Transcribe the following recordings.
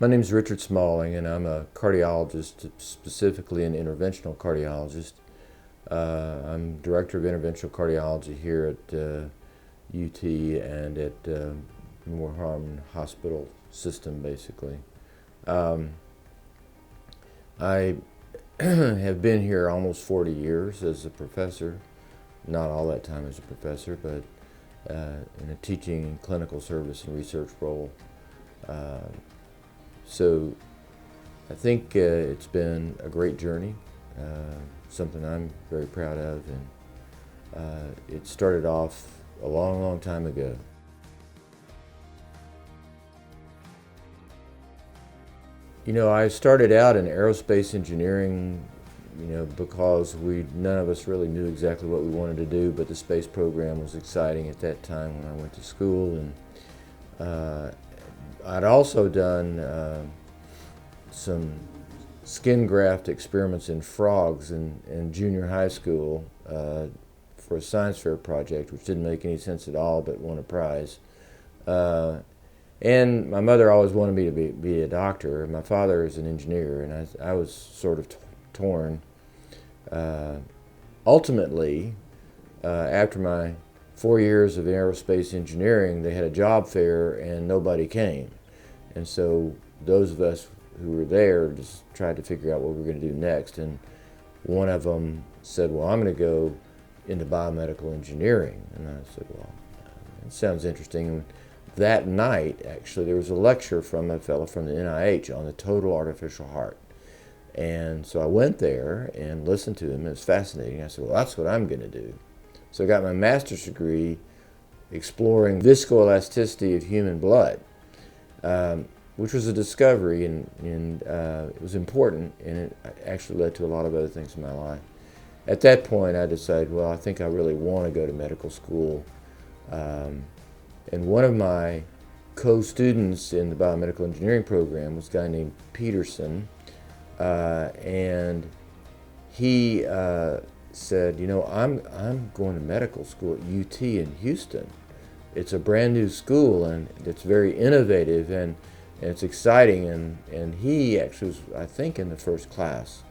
My name is Richard Smalling, and I'm a cardiologist, specifically an interventional cardiologist. I'm Director of Interventional Cardiology here at UT and at Moore Harmon Hospital System, basically. I have been here almost 40 years as a professor, not all that time as a professor, but in a teaching, clinical service, and research role. So I think it's been a great journey, something I'm very proud of, and it started off a long, long time ago. You know, I started out in aerospace engineering, because none of us really knew exactly what we wanted to do, but the space program was exciting at that time when I went to school. And I'd also done some skin graft experiments in frogs in junior high school for a science fair project, which didn't make any sense at all, but won a prize. And my mother always wanted me to be a doctor. My father is an engineer, and I was sort of torn. Ultimately, after my 4 years of aerospace engineering, they had a job fair and nobody came. And so those of us who were there just tried to figure out what we were going to do next. And one of them said, well, I'm going to go into biomedical engineering. And I said, well, that sounds interesting. And that night, actually, there was a lecture from a fellow from the NIH on the total artificial heart. And so I went there and listened to him. It was fascinating. I said, well, that's what I'm going to do. So I got my master's degree exploring viscoelasticity of human blood, which was a discovery, and it was important, and it actually led to a lot of other things in my life. At that point, I decided, well, I think I really want to go to medical school. And one of my co-students in the biomedical engineering program was a guy named Peterson, and he said, I'm going to medical school at UT in Houston. It's a brand new school, and it's very innovative, and it's exciting, and he actually was, I think, in the first class.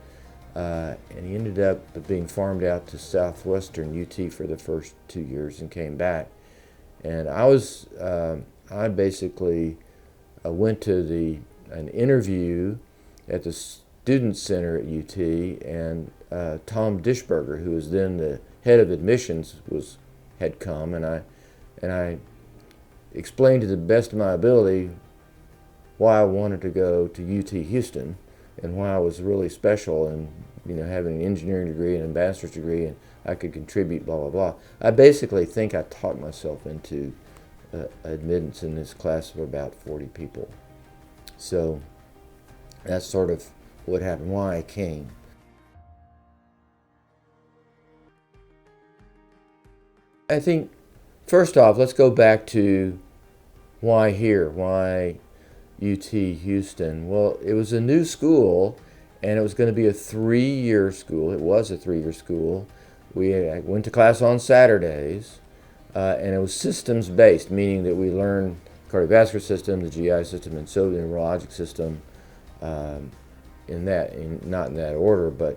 And he ended up being farmed out to Southwestern UT for the first 2 years and came back. And I basically went to an interview at the Student Center at UT, and Tom Dishberger, who was then the head of admissions, had come, and I explained to the best of my ability why I wanted to go to UT Houston and why I was really special, and having an engineering degree and a master's degree, and I could contribute, blah, blah, blah. I basically think I talked myself into admittance in this class of about 40 people. So that's sort of what happened, why I came. I think, first off, let's go back to why here, why UT Houston. Well, it was a new school, and it was going to be a 3-year school. It was a 3-year school. I went to class on Saturdays, and it was systems-based, meaning that we learned cardiovascular system, the GI system, and so the neurologic system, not in that order.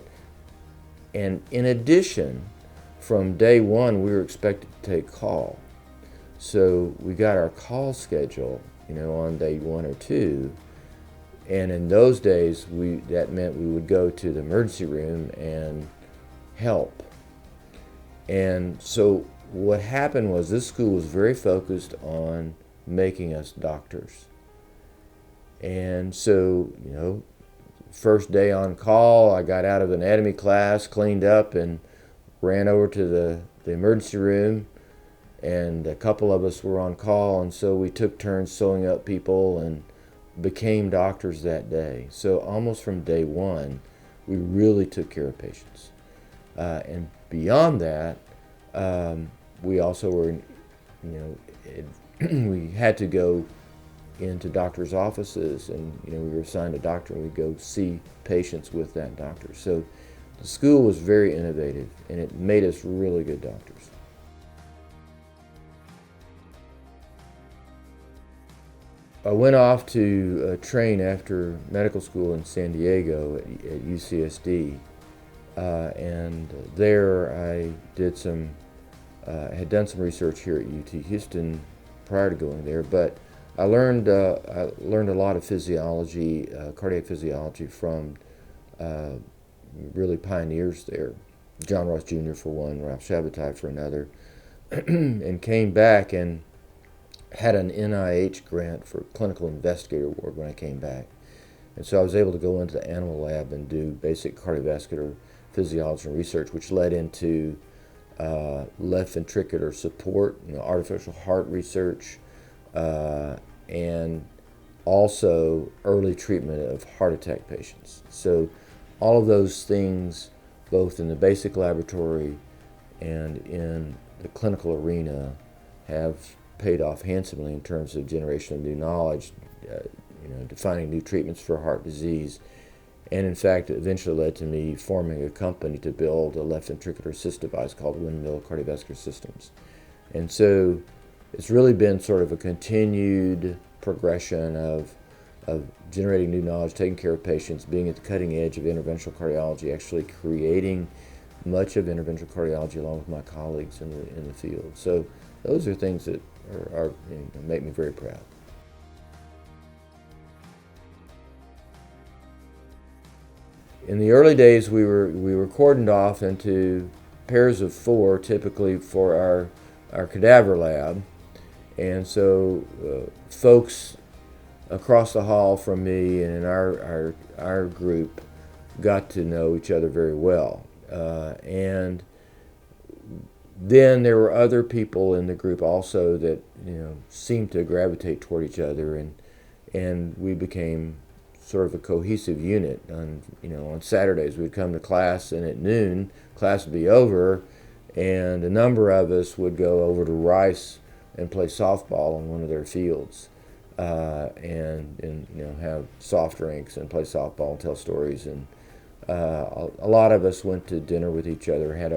And in addition, from day one, we were expected to take call. So we got our call schedule, on day 1 or 2. And in those days, that meant we would go to the emergency room and help. And so what happened was this school was very focused on making us doctors. And so, first day on call, I got out of anatomy class, cleaned up, and ran over to the emergency room. And a couple of us were on call, and so we took turns sewing up people and became doctors that day. So almost from day one, we really took care of patients. And beyond that, we also were, we had to go into doctors' offices, and we were assigned a doctor, and we'd go see patients with that doctor. So the school was very innovative, and it made us really good doctors. I went off to train after medical school in San Diego at UCSD, and there I did had done some research here at UT Houston prior to going there, but I learned a lot of physiology, cardiac physiology from really pioneers there, John Ross Jr. for one, Ralph Shabatai for another, and came back and had an NIH grant for clinical investigator award when I came back. And so I was able to go into the animal lab and do basic cardiovascular physiology and research, which led into left ventricular support, artificial heart research, and also early treatment of heart attack patients. So all of those things, both in the basic laboratory and in the clinical arena, have paid off handsomely in terms of generation of new knowledge, defining new treatments for heart disease, and in fact it eventually led to me forming a company to build a left ventricular assist device called Windmill Cardiovascular Systems. And so it's really been sort of a continued progression of generating new knowledge, taking care of patients, being at the cutting edge of interventional cardiology, actually creating much of interventional cardiology along with my colleagues in the field. So those are things that make me very proud. In the early days, we were cordoned off into pairs of 4, typically for our cadaver lab, and so folks across the hall from me and in our group got to know each other very well, and then there were other people in the group also that seemed to gravitate toward each other, and we became sort of a cohesive unit. On Saturdays we'd come to class, and at noon class would be over, and a number of us would go over to Rice and play softball on one of their fields, and have soft drinks and play softball and tell stories. And a lot of us went to dinner with each other, had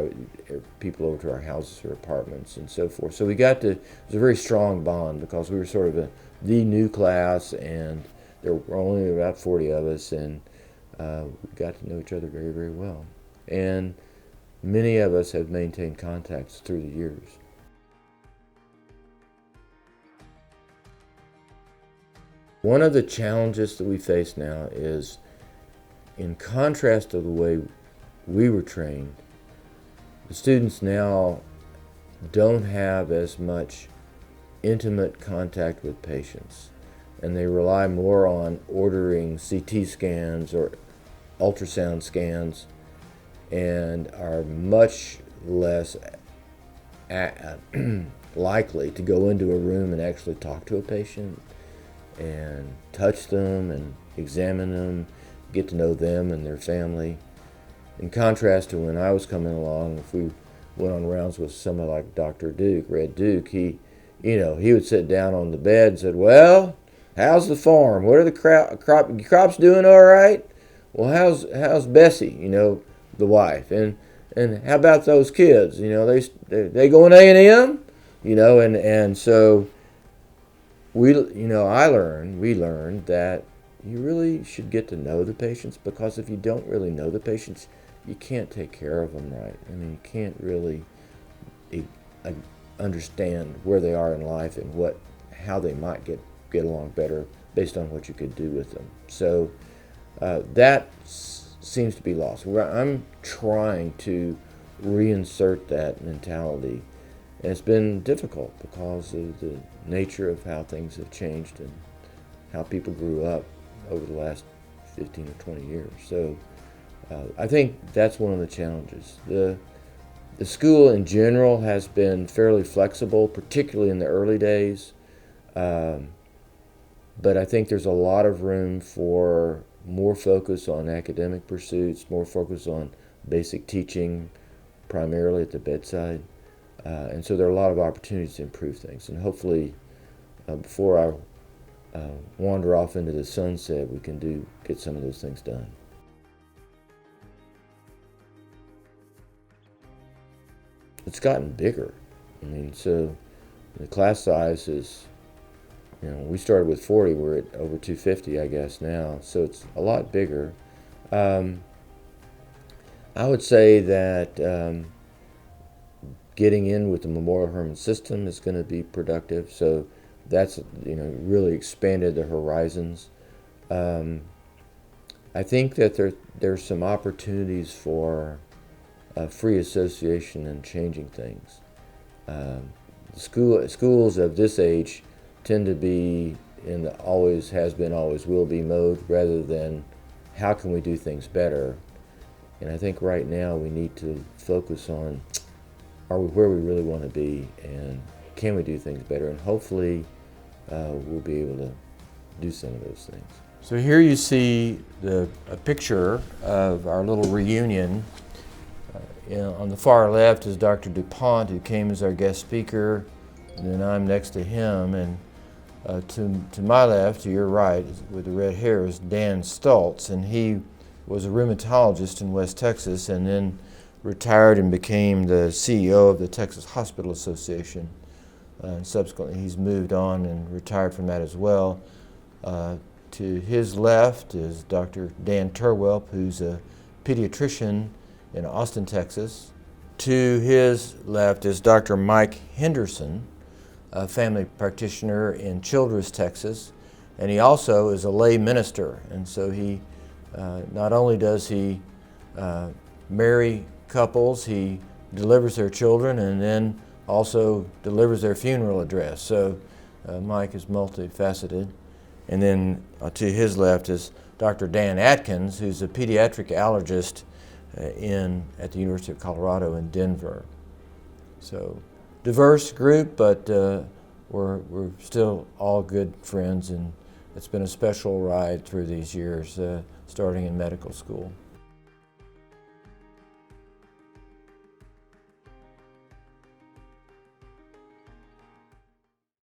people over to our houses or apartments and so forth. So it was a very strong bond because we were sort of the new class, and there were only about 40 of us, and we got to know each other very, very well. And many of us have maintained contacts through the years. One of the challenges that we face now is, in contrast to the way we were trained, the students now don't have as much intimate contact with patients, and they rely more on ordering CT scans or ultrasound scans, and are much less likely to go into a room and actually talk to a patient and touch them and examine them, get to know them and their family. In contrast to when I was coming along, if we went on rounds with somebody like Dr. Duke, Red Duke, he would sit down on the bed and said, "Well, how's the farm? What are the crops doing all right? Well, how's Bessie, the wife? And how about those kids? They going A&M? And so we learned that you really should get to know the patients, because if you don't really know the patients, you can't take care of them right. You can't really understand where they are in life and how they might get along better based on what you could do with them. So that seems to be lost. I'm trying to reinsert that mentality, and it's been difficult because of the nature of how things have changed and how people grew up over the last 15 or 20 years. So I think that's one of the challenges. The school in general has been fairly flexible, particularly in the early days, but I think there's a lot of room for more focus on academic pursuits, more focus on basic teaching, primarily at the bedside. And so there are a lot of opportunities to improve things. And hopefully, before I wander off into the sunset, we can get some of those things done. It's gotten bigger. So the class size is We started with 40. We're at over 250, I guess, now. So it's a lot bigger. I would say that getting in with the Memorial Hermann system is going to be productive. So that's really expanded the horizons. I think that there's some opportunities for free association and changing things. Schools of this age tend to be in the always has been, always will be mode rather than how can we do things better. And I think right now we need to focus on are we where we really want to be and can we do things better, and hopefully we'll be able to do some of those things. So here you see a picture of our little reunion. On the far left is Dr. DuPont, who came as our guest speaker, and then I'm next to him. And to my left, to your right, with the red hair, is Dan Stultz, and he was a rheumatologist in West Texas and then retired and became the CEO of the Texas Hospital Association. And subsequently, he's moved on and retired from that as well. To his left is Dr. Dan Turwelp, who's a pediatrician in Austin, Texas. To his left is Dr. Mike Henderson, a family practitioner in Childress, Texas, and he also is a lay minister. And so he not only does he marry couples, he delivers their children and then also delivers their funeral address. So Mike is multifaceted. And then to his left is Dr. Dan Atkins, who's a pediatric allergist at the University of Colorado in Denver. So diverse group, but we're still all good friends, and it's been a special ride through these years, starting in medical school.